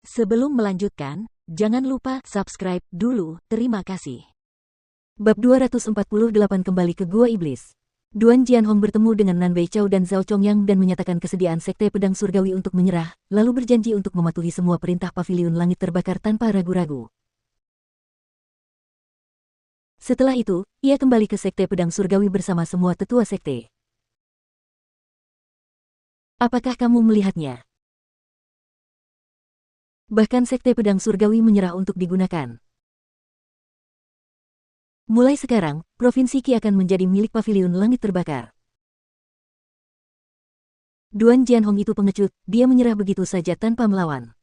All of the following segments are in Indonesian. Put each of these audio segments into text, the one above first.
Sebelum melanjutkan, jangan lupa subscribe dulu, terima kasih. Bab 248 kembali ke Gua Iblis. Duan Jianhong bertemu dengan Nan Beichao dan Zhao Chongyang dan menyatakan kesediaan Sekte Pedang Surgawi untuk menyerah, lalu berjanji untuk mematuhi semua perintah Paviliun Langit Terbakar tanpa ragu-ragu. Setelah itu, ia kembali ke Sekte Pedang Surgawi bersama semua tetua sekte. Apakah kamu melihatnya? Bahkan Sekte Pedang Surgawi menyerah untuk digunakan. Mulai sekarang, Provinsi Qi akan menjadi milik Paviliun Langit Terbakar. Duan Jianhong itu pengecut, dia menyerah begitu saja tanpa melawan.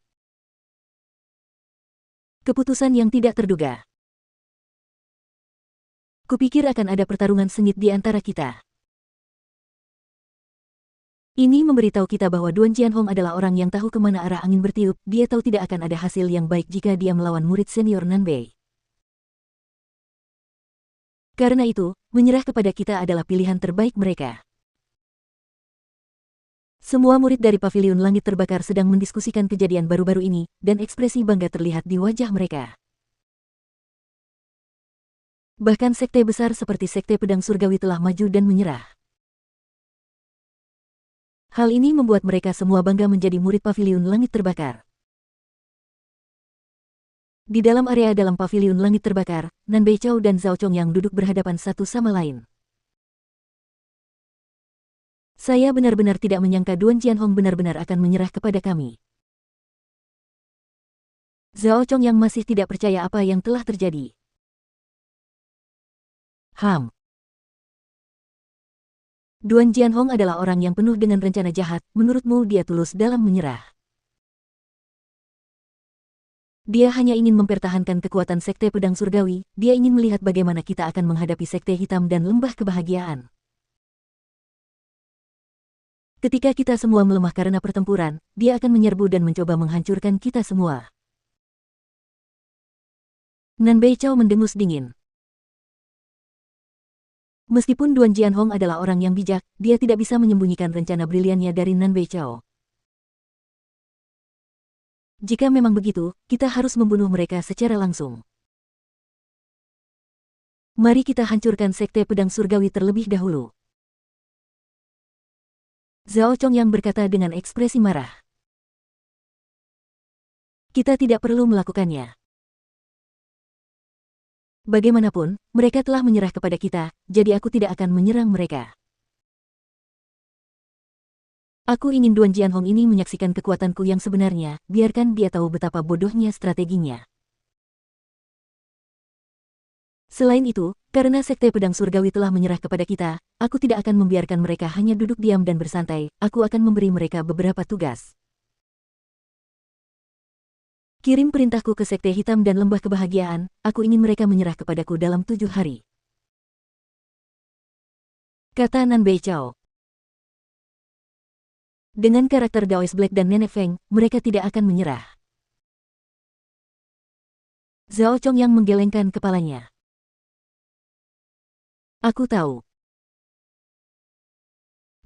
Keputusan yang tidak terduga. Kupikir akan ada pertarungan sengit di antara kita. Ini memberitahu kita bahwa Duan Jianhong adalah orang yang tahu kemana arah angin bertiup. Dia tahu tidak akan ada hasil yang baik jika dia melawan murid senior Nanbei. Karena itu, menyerah kepada kita adalah pilihan terbaik mereka. Semua murid dari Paviliun Langit Terbakar sedang mendiskusikan kejadian baru-baru ini, dan ekspresi bangga terlihat di wajah mereka. Bahkan sekte besar seperti Sekte Pedang Surgawi telah maju dan menyerah. Hal ini membuat mereka semua bangga menjadi murid Paviliun Langit Terbakar. Di dalam area dalam Paviliun Langit Terbakar, Nan Beichao dan Zhao Chongyang duduk berhadapan satu sama lain. Saya benar-benar tidak menyangka Duan Jianhong benar-benar akan menyerah kepada kami. Zhao Chongyang masih tidak percaya apa yang telah terjadi. Duan Jianhong adalah orang yang penuh dengan rencana jahat. Menurutmu dia tulus dalam menyerah? Dia hanya ingin mempertahankan kekuatan Sekte Pedang Surgawi. Dia ingin melihat bagaimana kita akan menghadapi Sekte Hitam dan Lembah Kebahagiaan. Ketika kita semua melemah karena pertempuran, dia akan menyerbu dan mencoba menghancurkan kita semua. Nan Beichao mendengus dingin. Meskipun Duan Jianhong adalah orang yang bijak, dia tidak bisa menyembunyikan rencana briliannya dari Nan Beichao. Jika memang begitu, kita harus membunuh mereka secara langsung. Mari kita hancurkan Sekte Pedang Surgawi terlebih dahulu. Zhao Chongyang berkata dengan ekspresi marah. Kita tidak perlu melakukannya. Bagaimanapun, mereka telah menyerah kepada kita, jadi aku tidak akan menyerang mereka. Aku ingin Duan Jianhong ini menyaksikan kekuatanku yang sebenarnya, biarkan dia tahu betapa bodohnya strateginya. Selain itu, karena Sekte Pedang Surgawi telah menyerah kepada kita, aku tidak akan membiarkan mereka hanya duduk diam dan bersantai, aku akan memberi mereka beberapa tugas. Kirim perintahku ke Sekte Hitam dan Lembah Kebahagiaan, aku ingin mereka menyerah kepadaku dalam 7 hari. Kata Nan Beichao. Dengan karakter Daoist Black dan Nenek Feng, mereka tidak akan menyerah. Zhao Chongyang menggelengkan kepalanya. Aku tahu.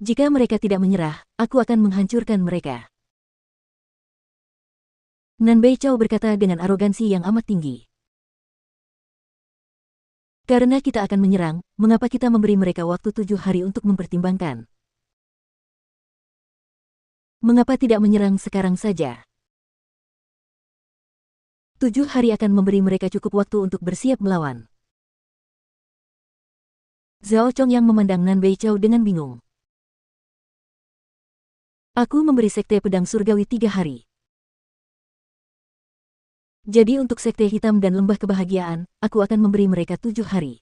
Jika mereka tidak menyerah, aku akan menghancurkan mereka. Nan Beichao berkata dengan arogansi yang amat tinggi. Karena kita akan menyerang, mengapa kita memberi mereka waktu 7 hari untuk mempertimbangkan? Mengapa tidak menyerang sekarang saja? 7 hari akan memberi mereka cukup waktu untuk bersiap melawan. Zhao Chongyang memandang Nan Beichao dengan bingung. Aku memberi Sekte Pedang Surgawi 3 hari. Jadi untuk Sekte Hitam dan Lembah Kebahagiaan, aku akan memberi mereka 7 hari.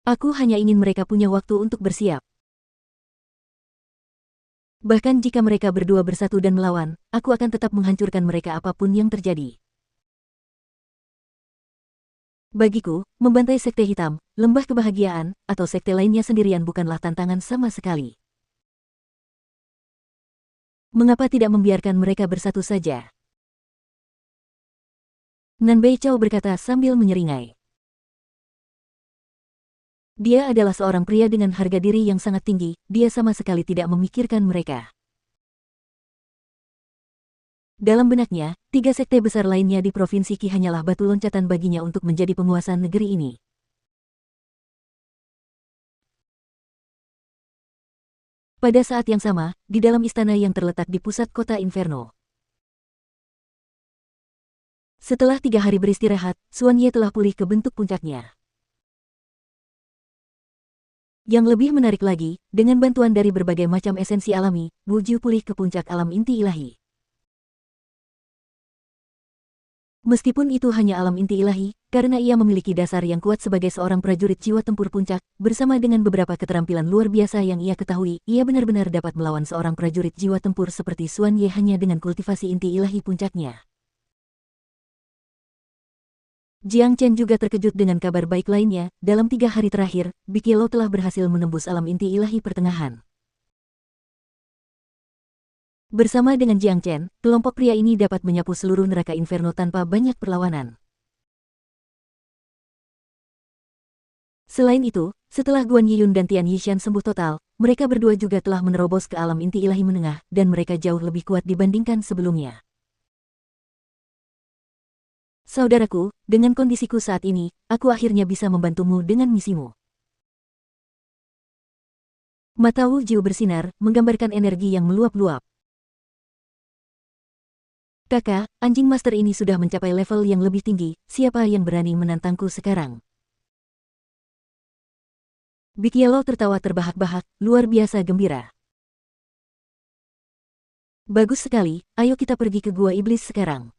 Aku hanya ingin mereka punya waktu untuk bersiap. Bahkan jika mereka berdua bersatu dan melawan, aku akan tetap menghancurkan mereka apapun yang terjadi. Bagiku, membantai Sekte Hitam, Lembah Kebahagiaan, atau sekte lainnya sendirian bukanlah tantangan sama sekali. Mengapa tidak membiarkan mereka bersatu saja? Nan Beichao berkata sambil menyeringai. Dia adalah seorang pria dengan harga diri yang sangat tinggi, dia sama sekali tidak memikirkan mereka. Dalam benaknya, 3 sekte besar lainnya di Provinsi Qi hanyalah batu loncatan baginya untuk menjadi penguasa negeri ini. Pada saat yang sama, di dalam istana yang terletak di pusat kota Inferno. Setelah 3 hari beristirahat, Xuan Ye telah pulih ke bentuk puncaknya. Yang lebih menarik lagi, dengan bantuan dari berbagai macam esensi alami, Wu Jiu pulih ke puncak alam inti ilahi. Meskipun itu hanya alam inti ilahi, karena ia memiliki dasar yang kuat sebagai seorang prajurit jiwa tempur puncak, bersama dengan beberapa keterampilan luar biasa yang ia ketahui, ia benar-benar dapat melawan seorang prajurit jiwa tempur seperti Xuan Ye hanya dengan kultivasi inti ilahi puncaknya. Jiang Chen juga terkejut dengan kabar baik lainnya, dalam 3 hari terakhir, Big Yellow telah berhasil menembus alam inti ilahi pertengahan. Bersama dengan Jiang Chen, kelompok pria ini dapat menyapu seluruh neraka inferno tanpa banyak perlawanan. Selain itu, setelah Guan Yiyun dan Tian Yishan sembuh total, mereka berdua juga telah menerobos ke alam inti ilahi menengah, dan mereka jauh lebih kuat dibandingkan sebelumnya. Saudaraku, dengan kondisiku saat ini, aku akhirnya bisa membantumu dengan misimu. Mata Wu Jiu bersinar, menggambarkan energi yang meluap-luap. Kakak, anjing master ini sudah mencapai level yang lebih tinggi, siapa yang berani menantangku sekarang? Big Yellow tertawa terbahak-bahak, luar biasa gembira. Bagus sekali, ayo kita pergi ke gua iblis sekarang.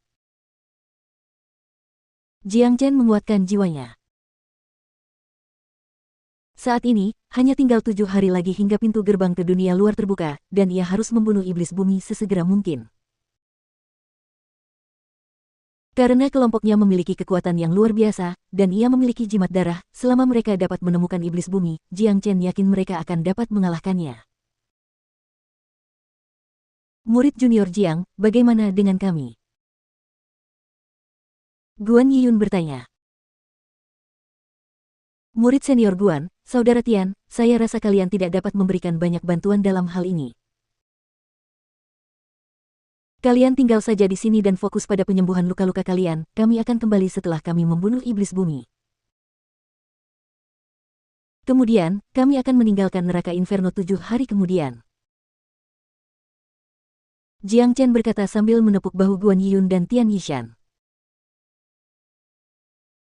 Jiang Chen menguatkan jiwanya. Saat ini, hanya tinggal 7 hari lagi hingga pintu gerbang ke dunia luar terbuka, dan ia harus membunuh iblis bumi sesegera mungkin. Karena kelompoknya memiliki kekuatan yang luar biasa, dan ia memiliki jimat darah, selama mereka dapat menemukan iblis bumi, Jiang Chen yakin mereka akan dapat mengalahkannya. Murid junior Jiang, bagaimana dengan kami? Guan Yiyun bertanya. Murid senior Guan, Saudara Tian, saya rasa kalian tidak dapat memberikan banyak bantuan dalam hal ini. Kalian tinggal saja di sini dan fokus pada penyembuhan luka-luka kalian, kami akan kembali setelah kami membunuh iblis bumi. Kemudian, kami akan meninggalkan neraka inferno 7 hari kemudian. Jiang Chen berkata sambil menepuk bahu Guan Yiyun dan Tian Yishan.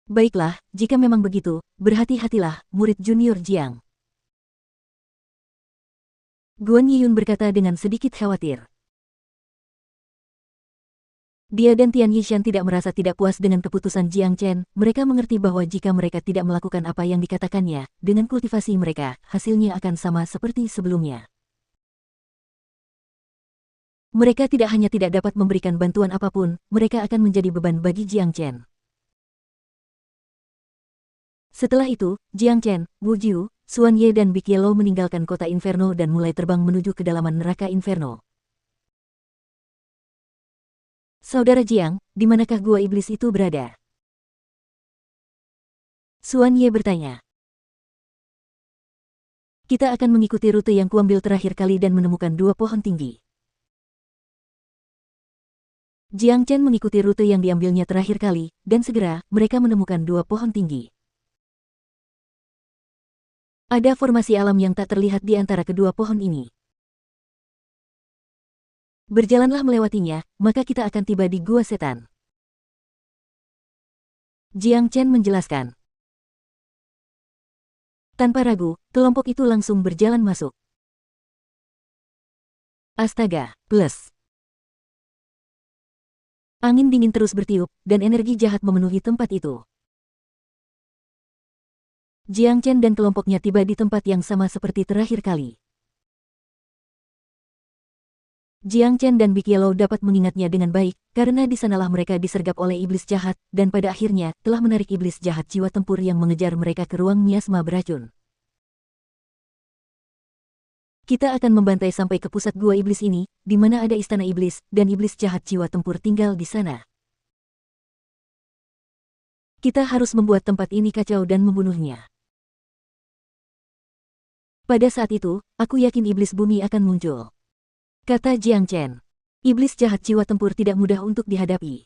Baiklah, jika memang begitu, berhati-hatilah, murid junior Jiang. Guan Yiyun berkata dengan sedikit khawatir. Dia dan Tian Yishan tidak merasa tidak puas dengan keputusan Jiang Chen, mereka mengerti bahwa jika mereka tidak melakukan apa yang dikatakannya, dengan kultivasi mereka, hasilnya akan sama seperti sebelumnya. Mereka tidak hanya tidak dapat memberikan bantuan apapun, mereka akan menjadi beban bagi Jiang Chen. Setelah itu, Jiang Chen, Wu Jiu, Xuan Ye dan Big Yellow meninggalkan kota Inferno dan mulai terbang menuju kedalaman neraka Inferno. Saudara Jiang, di manakah gua iblis itu berada? Xuan Ye bertanya. Kita akan mengikuti rute yang kuambil terakhir kali dan menemukan 2 pohon tinggi. Jiang Chen mengikuti rute yang diambilnya terakhir kali, dan segera, mereka menemukan 2 pohon tinggi. Ada formasi alam yang tak terlihat di antara kedua pohon ini. Berjalanlah melewatinya, maka kita akan tiba di Gua Setan. Jiang Chen menjelaskan. Tanpa ragu, kelompok itu langsung berjalan masuk. Astaga, plus. Angin dingin terus bertiup, dan energi jahat memenuhi tempat itu. Jiang Chen dan kelompoknya tiba di tempat yang sama seperti terakhir kali. Jiang Chen dan Big Yellow dapat mengingatnya dengan baik, karena di sanalah mereka disergap oleh iblis jahat, dan pada akhirnya, telah menarik iblis jahat jiwa tempur yang mengejar mereka ke ruang miasma beracun. Kita akan membantai sampai ke pusat gua iblis ini, di mana ada istana iblis, dan iblis jahat jiwa tempur tinggal di sana. Kita harus membuat tempat ini kacau dan membunuhnya. Pada saat itu, aku yakin iblis bumi akan muncul, kata Jiang Chen. Iblis jahat jiwa tempur tidak mudah untuk dihadapi.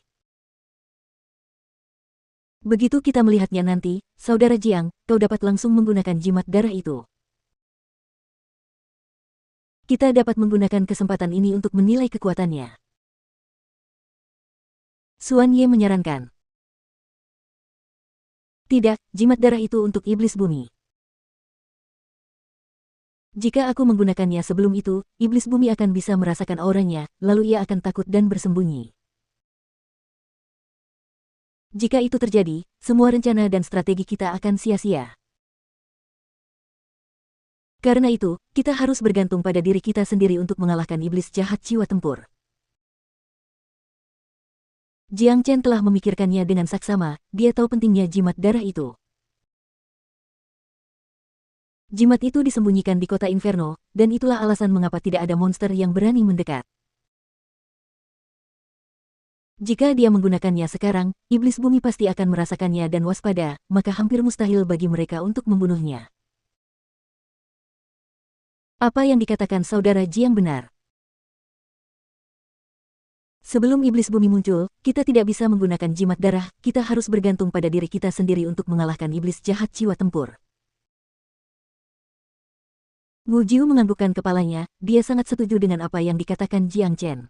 Begitu kita melihatnya nanti, Saudara Jiang, kau dapat langsung menggunakan jimat darah itu. Kita dapat menggunakan kesempatan ini untuk menilai kekuatannya. Xuan Ye menyarankan. Tidak, jimat darah itu untuk iblis bumi. Jika aku menggunakannya sebelum itu, iblis bumi akan bisa merasakan auranya, lalu ia akan takut dan bersembunyi. Jika itu terjadi, semua rencana dan strategi kita akan sia-sia. Karena itu, kita harus bergantung pada diri kita sendiri untuk mengalahkan iblis jahat jiwa tempur. Jiang Chen telah memikirkannya dengan saksama, dia tahu pentingnya jimat darah itu. Jimat itu disembunyikan di kota Inferno, dan itulah alasan mengapa tidak ada monster yang berani mendekat. Jika dia menggunakannya sekarang, iblis bumi pasti akan merasakannya dan waspada, maka hampir mustahil bagi mereka untuk membunuhnya. Apa yang dikatakan Saudara Jiang benar. Sebelum iblis bumi muncul, kita tidak bisa menggunakan jimat darah, kita harus bergantung pada diri kita sendiri untuk mengalahkan iblis jahat jiwa tempur. Wu Jiu menganggukkan kepalanya, dia sangat setuju dengan apa yang dikatakan Jiang Chen.